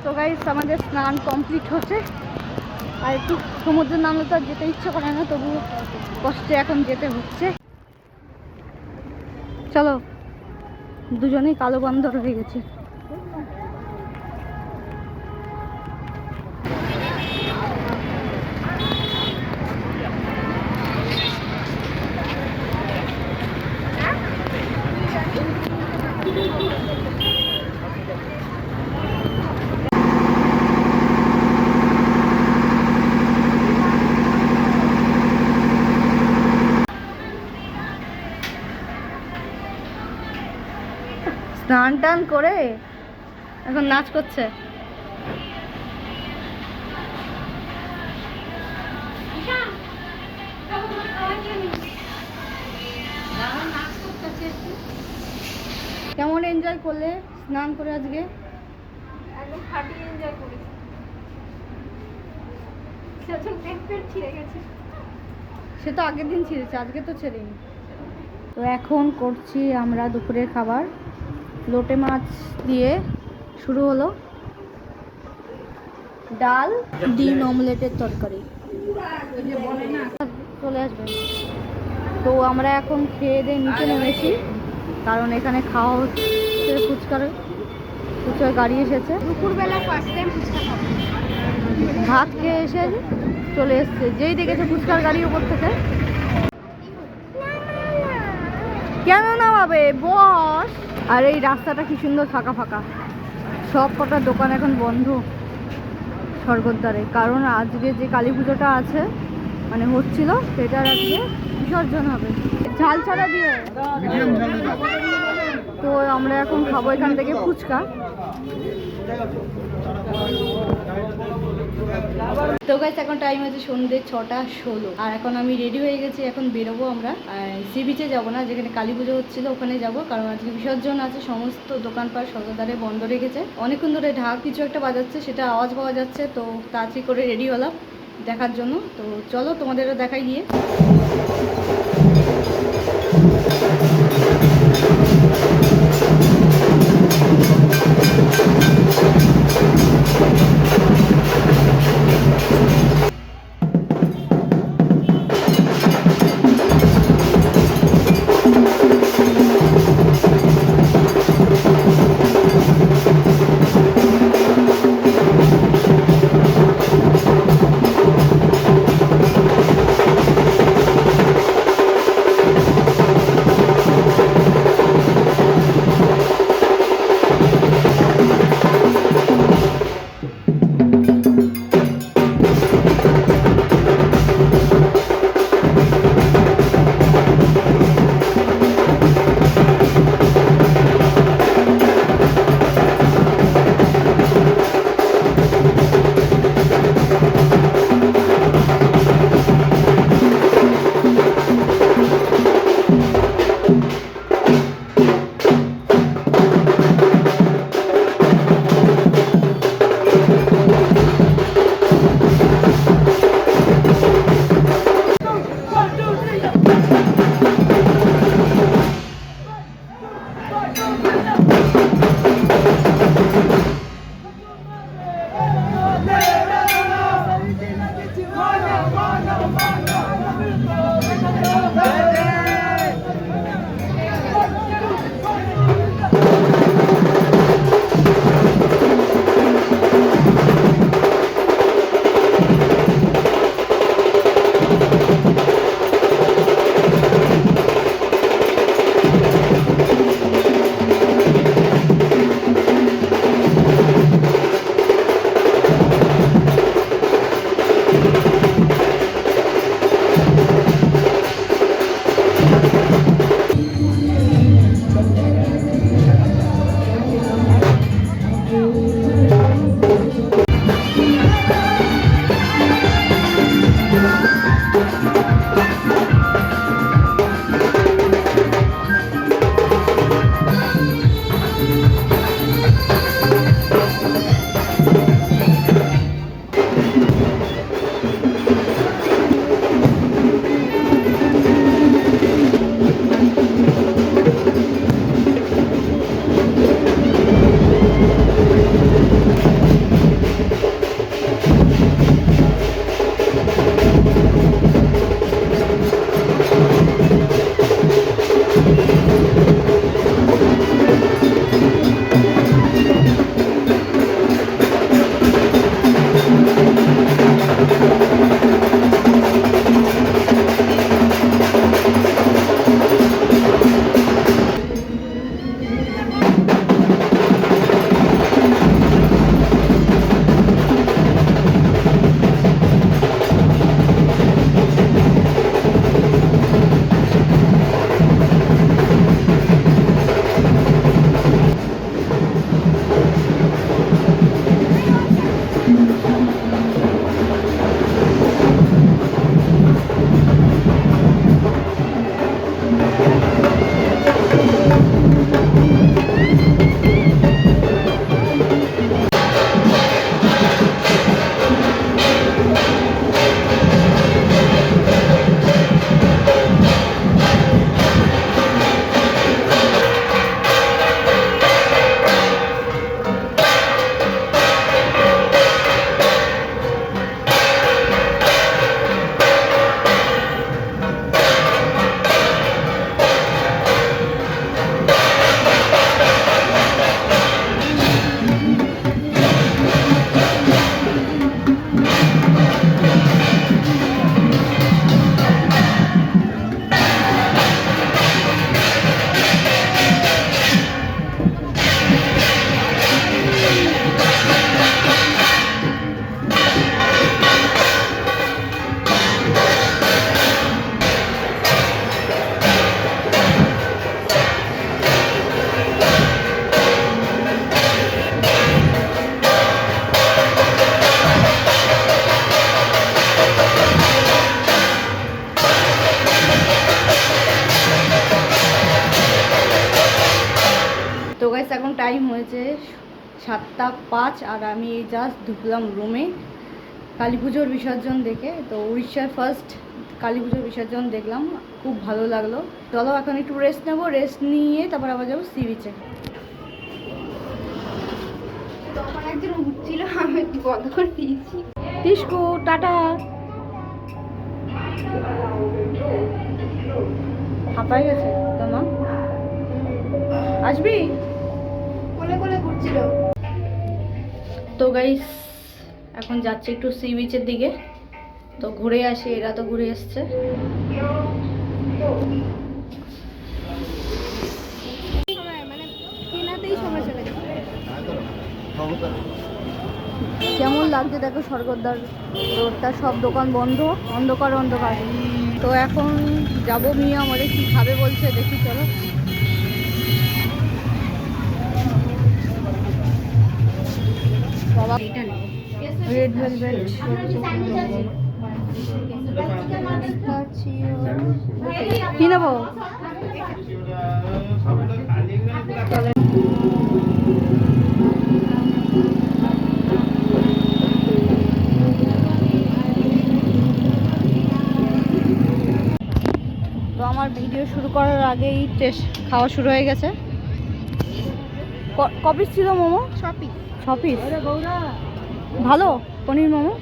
তো গাইস আমাদের স্নান কমপ্লিট হচ্ছে আর একটু সমুদ্রে নামলে তো যেতে ইচ্ছে করে না, তবু কষ্টে এখন যেতে হচ্ছে। চলো, দুজনেই কালো বান্দর হয়ে গেছে। স্নান টান করে এখন নাচ করছে। কেমন এনজয় করলে স্নান করে আজকে? একদম ফাটিয়ে এনজয় করেছি। সে তো আগের দিন ছিঁড়েছে, আজকে তো ছেড়েনি। তো এখন করছি আমরা দুপুরের খাবার। লোটে মাছ দিয়ে শুরু হলো, ডাল, ডিম অমলেটের তরকারি। চলে আসবে। তো আমরা এখন খেয়ে দিয়ে নিচে নেমেছি, কারণ এখানে খাওয়া হচ্ছে ফুচকার গাড়ি এসেছে। দুপুরবেলা ফার্স্ট টাইম ফুচকা খাবো। ভাত খেয়ে এসে চলে এসছে, যেই দেখেছে ফুচকার গাড়ি উপর থেকে। কেন নামাবে, বস। আর এই রাস্তাটা কি সুন্দর ফাঁকা ফাঁকা, সব কটা দোকান এখন বন্ধ স্বর্গদ্বারে, কারণ আজকে যে কালী পুজোটা আছে মানে হচ্ছিল, সেটার আজকে বিসর্জন হবে ঝাল ছাড়া দিয়ে। তো আমরা এখন খাবো এখান থেকে ফুচকা। তো গাইস এখন টাইম হচ্ছে সন্ধ্যে 6:16 আর এখন আমি রেডি হয়ে গেছি। এখন বেরোবো আমরা, সি বিচে যাবো না, যেখানে কালী পুজো হচ্ছিল ওখানে যাব, কারণ আজকে বিসর্জন আছে। সমস্ত দোকানপাট সর্বদারে বন্ধ রেখেছে, অনেকক্ষণ ধরে ঢাক কিছু একটা বাজাচ্ছে, সেটা আওয়াজ পাওয়া যাচ্ছে। তো তাড়াতাড়ি করে রেডি হলাম দেখার জন্য। তো চলো তোমাদেরও দেখাই গিয়ে। হয়েছে 7:05 আর আমি এই জাস্ট ঢুকলাম রুমে কালী পুজোর বিসর্জন দেখে। তো উড়িষ্যার ফার্স্ট কালী পুজোর বিসর্জন দেখলাম, খুব ভালো লাগলো। চলো এখন একটু রেস্ট নেবো, রেস্ট নিয়ে তারপর আবার যাবো সি বিচে। তখন একজন উঠছিল, আমি একটু বন্ধ করে দিয়েছি। টিস্কু টাটা। হাঁপাই গেছে তোমার, আসবি? কোলে কোলে ঘুরছিল। তো গাইস এখন যাচ্ছে একটু সি বিচের দিকে, তো ঘুরে আসি। এরা তো ঘুরে এসছে। মানে কেনাতেই সময় চলে গেছে। কেমন লাগছে দেখো, স্বর্গদ্বার রোডটা, সব দোকান বন্ধ, অন্ধকার অন্ধকার। তো এখন যাবো, মিয়া আমাদের কি খাবে বলছে, দেখি চলো। বাবা রেড ভেলভেট কি নেবো? তো আমার ভিডিও শুরু করার আগেই টেস্ট খাওয়া শুরু হয়ে গেছে। কপিস ছিল মোমো? শপিং। 6 পিস। ভালো পনির মোমো।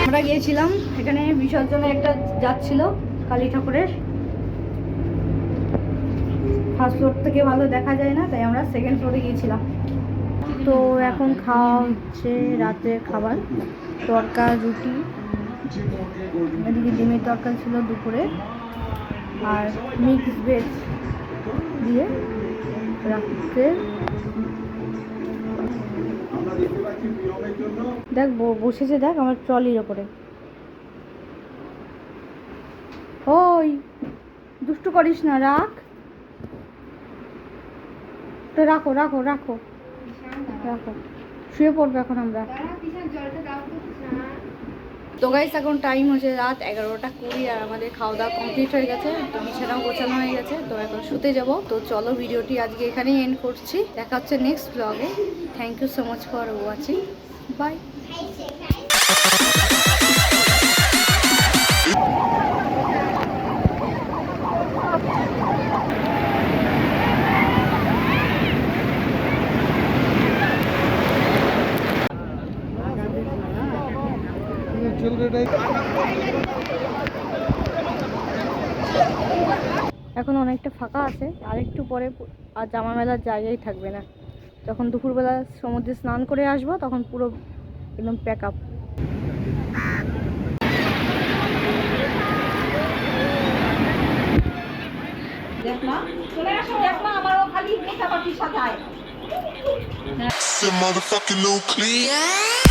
আমরা গিয়েছিলাম এখানে বিসর্জনে, একটা যাচ্ছিল কালী ঠাকুরের। ফার্স্ট ফ্লোর থেকে ভালো দেখা যায় না, তাই আমরা সেকেন্ড ফ্লোরে গিয়েছিলাম। তো এখন খাওয়া হচ্ছে রাতের খাবার, তরকা রুটি, এদিকে ডিমের তরকারি ছিল দুপুরে, আর মিক্স ভেজ দিয়ে রাত্রে। দেখ বসেছে, দেখ আমার ট্রলির ওপরে। ওই দুষ্টু করিস না, রাখ তো, রাখো রাখো রাখো রাখো, শুয়ে পড়বো এখন আমরা। তো গাইস এখন টাইম হচ্ছে রাত 11:20 আর আমাদের খাওয়া দাওয়া কমপ্লিট হয়ে গেছে, তো বিছানাও গোছানো হয়ে গেছে। তো এখন শুতে যাব। তো চলো ভিডিওটি আজকে এখানেই এন্ড করছি, দেখা হচ্ছে নেক্সট ব্লগে। Thank you so much for watching, bye. এখন অনেকটা ফাঁকা আছে, আর একটু পরে আর জামা মেলার জায়গায় থাকবে না। যখন দুপুরবেলা সমুদ্রে স্নান করে আসবো তখন পুরো একদম প্যাক আপ। Motherfucking nuclear.